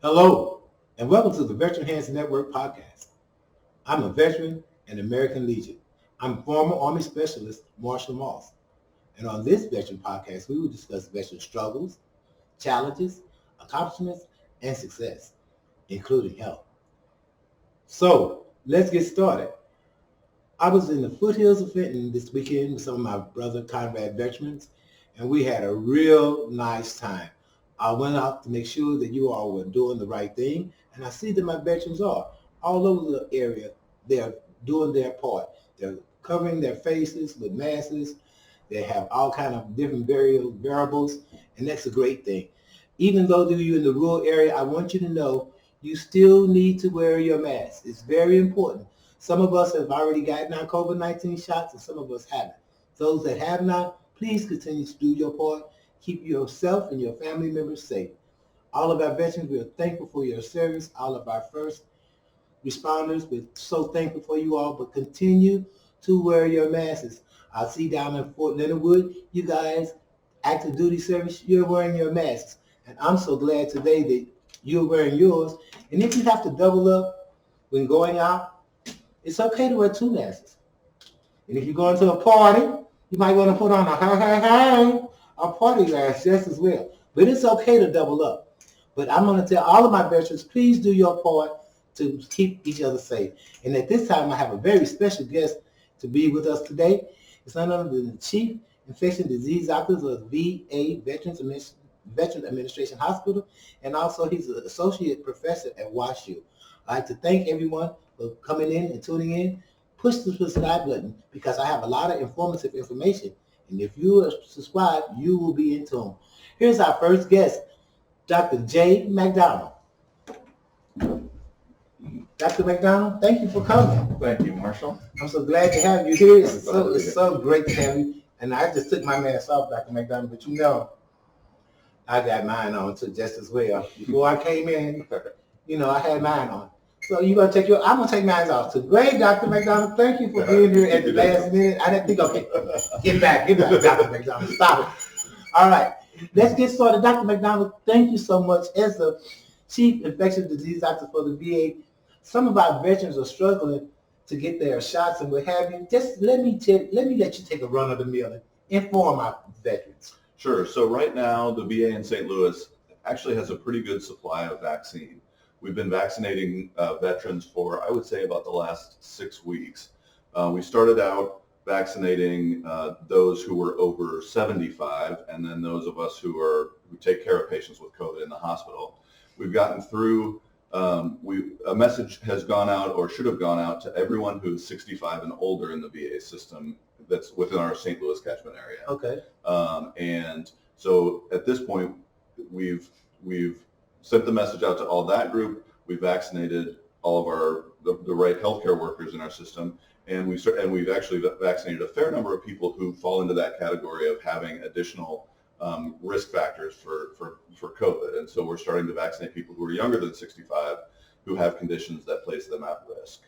Hello, and welcome to the Veteran Hands Network podcast. I'm a veteran and American Legion. I'm former Army Specialist Marshall Moss. And on this veteran podcast, we will discuss veteran struggles, challenges, accomplishments, and success, including health. So let's get started. I was in the foothills of Fenton this weekend with some of my brother Conrad veterans, and we had a real nice time. I went out to make sure that you all were doing the right thing, and I see that my veterans are all over the area. They're doing their part. They're covering their faces with masks. They have all kind of different variables, and that's a great thing. Even though you're in the rural area, I want you to know you still need to wear your mask. It's very important. Some of us have already gotten our COVID-19 shots, and some of us haven't. Those that have not, please continue to do your part. Keep yourself and your family members safe. All of our veterans, we are thankful for your service. All of our first responders, we're so thankful for you all, but continue to wear your masks. I see down in Fort Leonard Wood, you guys, active duty service, you're wearing your masks. And I'm so glad today that you're wearing yours. And if you have to double up when going out, it's okay to wear two masks. And if you're going to a party, you might want to put on a party mask just as well. But it's okay to double up. But I'm going to tell all of my veterans, please do your part to keep each other safe. And at this time, I have a very special guest to be with us today. It's none other than the Chief Infectious Disease Officer of VA Veteran Administration Hospital, and also he's an associate professor at WashU. I'd like to thank everyone for coming in and tuning in. Push the subscribe button because I have a lot of informative information. And if you are subscribed, you will be in tune. Here's our first guest, Dr. J. McDonald. Dr. McDonald, thank you for coming. Thank you, Marshall. I'm so glad to have you here. It's so great to have you. And I just took my mask off, Dr. McDonald, but you know, I got mine on too, just as well. Before I came in, I had mine on. So I'm gonna take mine off too. Great, Dr. McDonald. Thank you for being here at the last minute. I didn't think, okay, get back, Dr. McDonald. Stop it. All right, let's get started. Dr. McDonald, thank you so much. As the Chief Infectious Disease Officer for the VA, some of our veterans are struggling to get their shots and what have you. Just let me let you take a run of the mill and inform our veterans. Sure. So right now, the VA in St. Louis actually has a pretty good supply of vaccine. We've been vaccinating veterans for, I would say, about the last 6 weeks. We started out vaccinating those who were over 75, and then those of us who take care of patients with COVID in the hospital. We've gotten through. A message has gone out, or should have gone out, to everyone who's 65 and older in the VA system that's within our St. Louis catchment area. Okay. And so at this point, we've sent the message out to all that group. We've vaccinated all of the right healthcare workers in our system, and we've actually vaccinated a fair number of people who fall into that category of having additional risk factors for COVID. And so we're starting to vaccinate people who are younger than 65 who have conditions that place them at risk.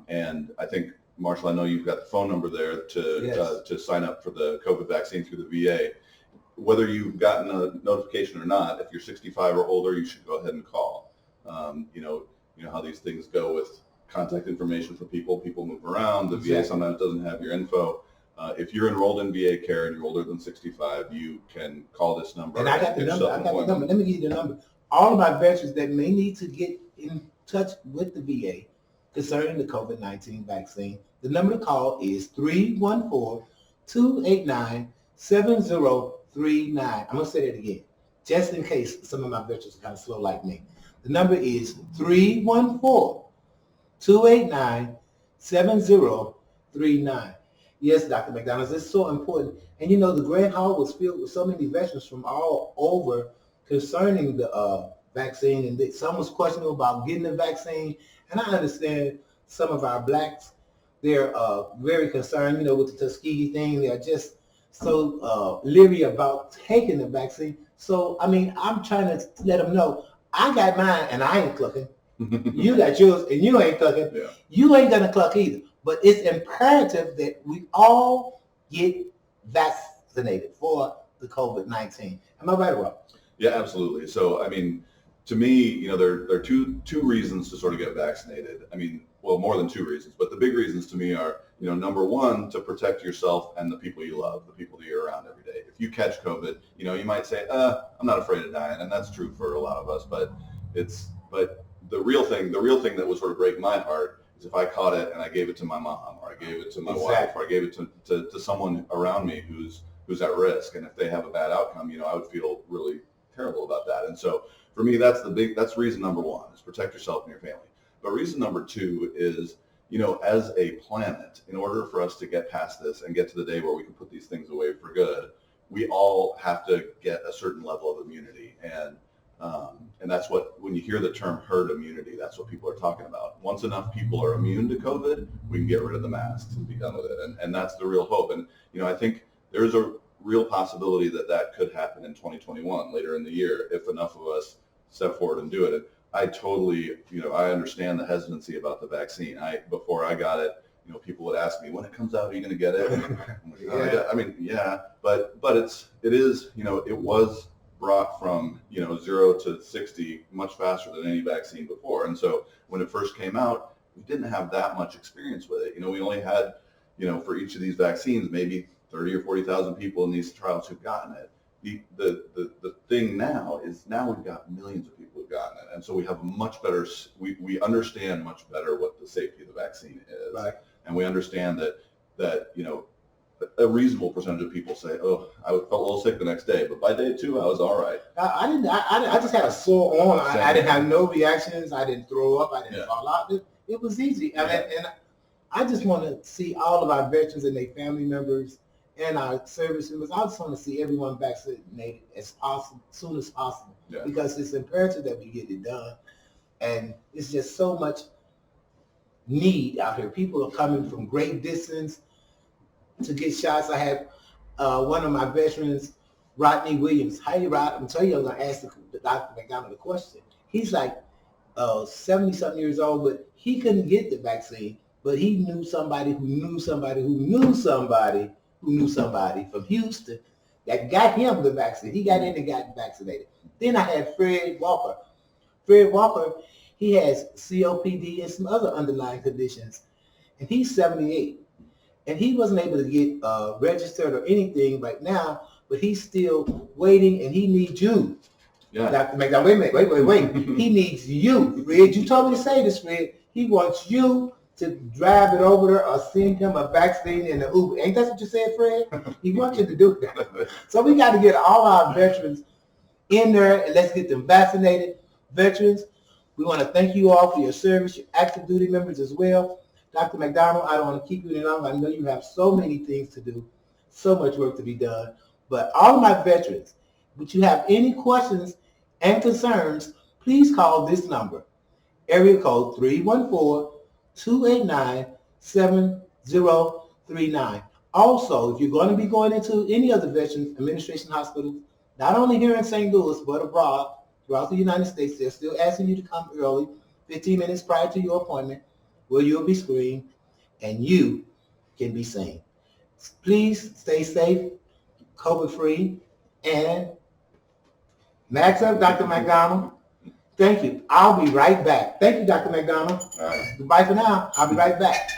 And I think, Marshall, I know you've got the phone number there to sign up for the COVID vaccine through the VA. Whether you've gotten a notification or not, if you're 65 or older, you should go ahead and call. You know how these things go with contact information for people. People move around. The VA sometimes doesn't have your info. If you're enrolled in VA care and you're older than 65, you can call this number. And I got the number. Let me give you the number. All of my veterans that may need to get in touch with the VA concerning the COVID-19 vaccine, the number to call is 314-289-7039. I'm going to say that again, just in case some of my veterans are kind of slow like me. The number is 314-289-7039. Yes, Dr. McDonald, it's so important. And the Grand Hall was filled with so many veterans from all over concerning the vaccine, and some was questioning about getting the vaccine. And I understand some of our blacks, they're very concerned, with the Tuskegee thing. They're just so leery about taking the vaccine. So, I'm trying to let them know, I got mine and I ain't clucking. You got yours and you ain't clucking. Yeah. You ain't going to cluck either. But it's imperative that we all get vaccinated for the COVID-19. Am I right or wrong? Yeah, absolutely. So, to me, there are two reasons to sort of get vaccinated. I mean, well, more than two reasons, but the big reasons to me are, number one, to protect yourself and the people you love, the people that you're around every day. If you catch COVID, you might say, I'm not afraid of dying, and that's true for a lot of us. But the real thing that would sort of break my heart is if I caught it and I gave it to my mom, or I gave it to my wife, or I gave it to someone around me who's at risk, and if they have a bad outcome, I would feel really terrible about that. And so for me, that's reason number one, is protect yourself and your family. But reason number two is, as a planet, in order for us to get past this and get to the day where we can put these things away for good, we all have to get a certain level of immunity. And that's what, when you hear the term herd immunity, that's what people are talking about. Once enough people are immune to COVID, we can get rid of the masks and be done with it. And that's the real hope. And, I think there's a real possibility that could happen in 2021, later in the year, if enough of us step forward and do it. I totally, I understand the hesitancy about the vaccine. Before I got it, people would ask me, when it comes out, are you going to get it? Yeah. I mean, yeah, but it was brought from, 0 to 60 much faster than any vaccine before. And so when it first came out, we didn't have that much experience with it. We only had, for each of these vaccines, maybe 30 or 40,000 people in these trials who've gotten it. The thing now is we've got millions of people who've gotten it. And so we have a much better, we understand much better what the safety of the vaccine is. Right. And we understand that a reasonable percentage of people say, oh, I felt a little sick the next day, but by day 2, I was all right. I just had a sore arm. I didn't have no reactions. I didn't throw up. I didn't fall out. It was easy. And I just want to see all of our veterans and their family members and our service members. I just want to see everyone vaccinated as soon as possible, because it's imperative that we get it done. And it's just so much need out here. People are coming from great distance to get shots. I had one of my veterans, Rodney Williams. Hey, Rod, I'm telling you, I'm going to ask Dr. McDonald a question. He's like 70-something years old, but he couldn't get the vaccine. But he knew somebody who knew somebody who knew somebody who knew somebody from Houston that got him the vaccine. He got in and got vaccinated. Then I had Fred Walker. Fred Walker, he has COPD and some other underlying conditions, and he's 78. And he wasn't able to get registered or anything right now, but he's still waiting, and he needs you. Yeah. Dr. McDonald, wait. He needs you, Fred. You told me to say this, Fred. He wants you to drive it over there or send him a vaccine in the Uber. Ain't that what you said, Fred? He wants you to do that. So we got to get all our veterans in there, and let's get them vaccinated. Veterans, we want to thank you all for your service, your active duty members as well. Dr. McDonald, I don't want to keep you any longer. I know you have so many things to do, so much work to be done. But all my veterans, if you have any questions and concerns, please call this number, area code 314-289-7039. Also, if you're going to be going into any other Veterans Administration hospitals, not only here in St. Louis, but abroad, throughout the United States, they're still asking you to come early, 15 minutes prior to your appointment, where you'll be screened and you can be seen. Please stay safe, COVID-free, and max up, Dr. McDonald. Thank you. I'll be right back. Thank you, Dr. McDonald. All right. Goodbye for now. I'll be right back.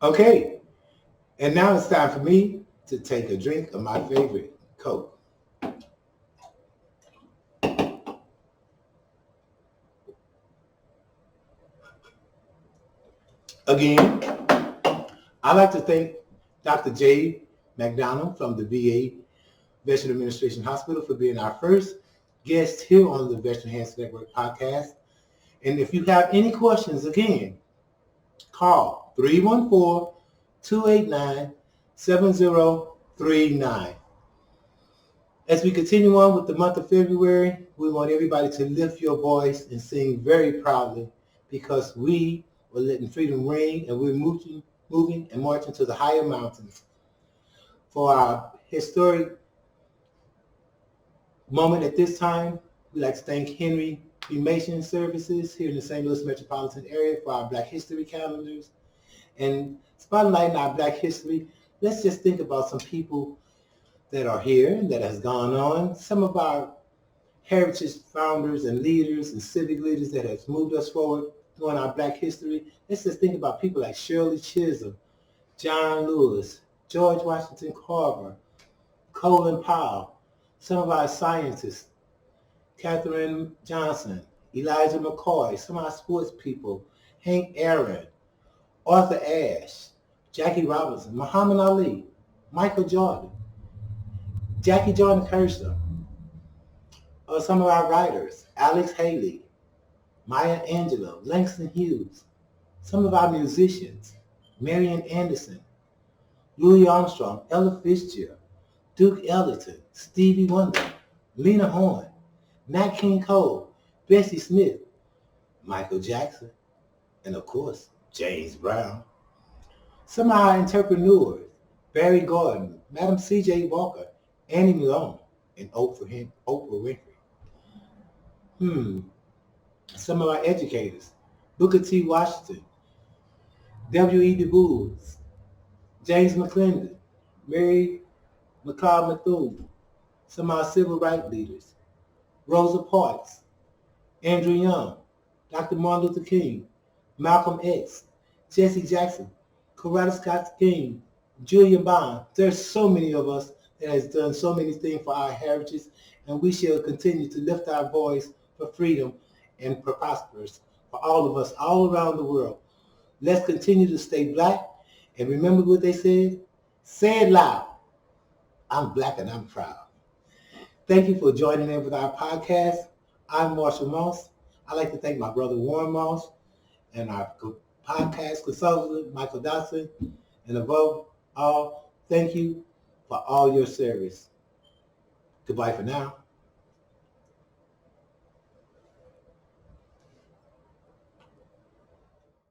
Okay, and now it's time for me to take a drink of my favorite Coke. Again, I'd like to thank Dr. J. McDonald from the VA Veteran Administration Hospital for being our first guest here on the Veteran Hands Network podcast. And if you have any questions, again, call 314-289-7039. As we continue on with the month of February, we want everybody to lift your voice and sing very proudly, because we are letting freedom ring, and we're moving and marching to the higher mountains. For our historic moment at this time, we'd like to thank Henry Cremation Services here in the St. Louis metropolitan area for our Black History calendars. And spotlighting our Black history, let's just think about some people that are here and that has gone on. Some of our heritage founders and leaders and civic leaders that has moved us forward during our Black history. Let's just think about people like Shirley Chisholm, John Lewis, George Washington Carver, Colin Powell, some of our scientists, Katherine Johnson, Elijah McCoy, some of our sports people, Hank Aaron, Arthur Ashe, Jackie Robinson, Muhammad Ali, Michael Jordan, Jackie Jordan Kershaw, or some of our writers, Alex Haley, Maya Angelou, Langston Hughes, some of our musicians, Marian Anderson, Louis Armstrong, Ella Fitzgerald, Duke Ellington, Stevie Wonder, Lena Horne, Nat King Cole, Bessie Smith, Michael Jackson, and of course, James Brown. Some of our entrepreneurs, Barry Gordon, Madam C.J. Walker, Annie Malone, and Oprah Winfrey. Some of our educators, Booker T. Washington, W.E. Du Bois, James McClendon, Mary McLeod Bethune. Some of our civil rights leaders, Rosa Parks, Andrew Young, Dr. Martin Luther King, Malcolm X, Jesse Jackson, Coretta Scott King, Julian Bond. There's so many of us that has done so many things for our heritage, and we shall continue to lift our voice for freedom and for prosperous for all of us all around the world. Let's continue to stay Black, and remember what they said? Say it loud. I'm Black and I'm proud. Thank you for joining in with our podcast. I'm Marshall Moss. I'd like to thank my brother Warren Moss and our podcast consultant, Michael Dodson. And above all, thank you for all your service. Goodbye for now.